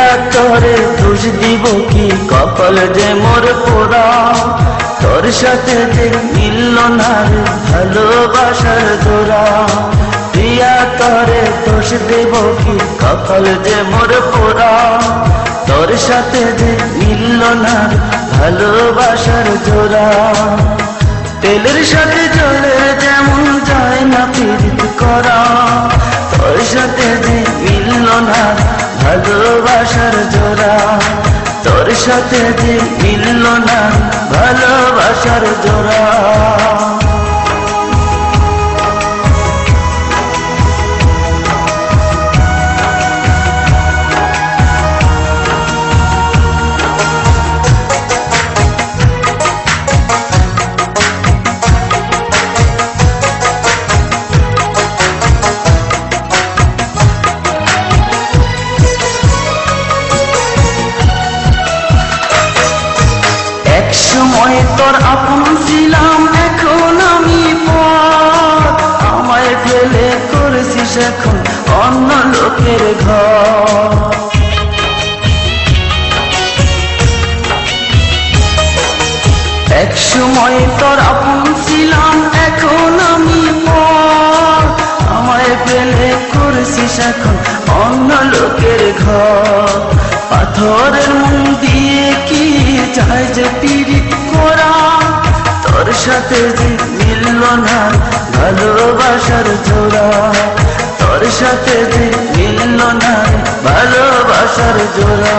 প্রিয়া তোরে দোষ দিব কি, কপাল যে মোর পোড়া, তোর সাথে যে মিলল না রে ভালোবাসার জোড়া। প্রিয়া তোরে দোষ দেব কি, কপাল যে মোর পোড়া, তোর সাথে যে মিলল না রে ভালোবাসার জোড়া। তেলের সাথে জলে যেমন যায় না পীড়িত করা, তোর সাথে যে মিলল না ভালোবাসার জোড়া। তোর সাথে যে মিলল না ভালোবাসার জোড়া। একসময় তোর আপন ছিলাম, এখন আমি পর, আমায় ফেলে করেছিস এখন অন্য লোকের ঘর। একসময় তোর আপন ছিলাম, এখন আমি পর, আমায় ফেলে করেছিস এখন অন্য লোকের ঘর। পাথরের মন দিয়ে কি চাই যে পীড়িত করা, তোর সাথে যে মিলল না ভালোবাসার জোড়া। তোর সাথে যে মিলল না ভালোবাসার জোড়া।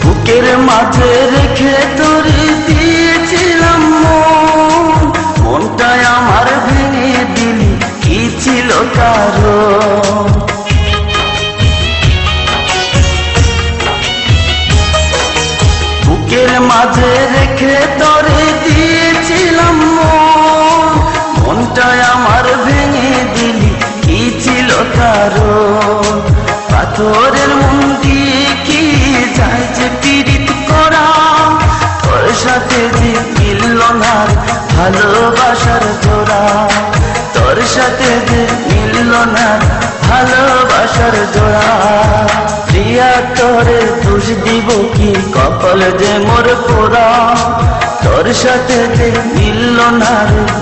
বুকের মাঝে রেখে তোরে দিয়েছিলাম মন, মনটাই আমার ভেঙে দিলি কি ছিল কারণ। বুকের মাঝে রেখে তোরে দিয়েছিলাম মন, মনটাই আমার ভেঙে দিলি কি ছিল কারণ। পাথরের মন দিয়ে কি যায় যে পীড়িত করা, তোর সাথে যে মিলল না ভালোবাসার জোড়া। তোর সাথে যে মিলল না ভালোবাসার জোড়া। প্রিয়া তোরে দোষ দিব কি, কপাল যে মোর পোড়া, তোর সাথে যে মিলল না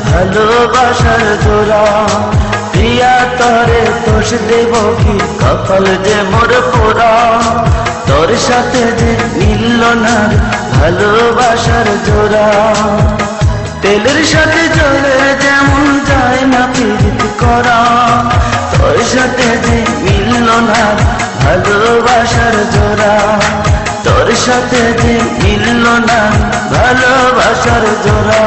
ভালোবাসার জোড়া। প্রিয়া তোরে দোষ দেব কি, কপাল যে মোর পোড়া, তোর সাথে যে মিলল না ভালোবাসার জোড়া। তেলের সাথে জলে যেমন যায় না পীড়িত করা, তোর সাথে যে মিলল না ভালোবাসার জোড়া। তোর সাথে যে মিলল না ভালোবাসার জোড়া।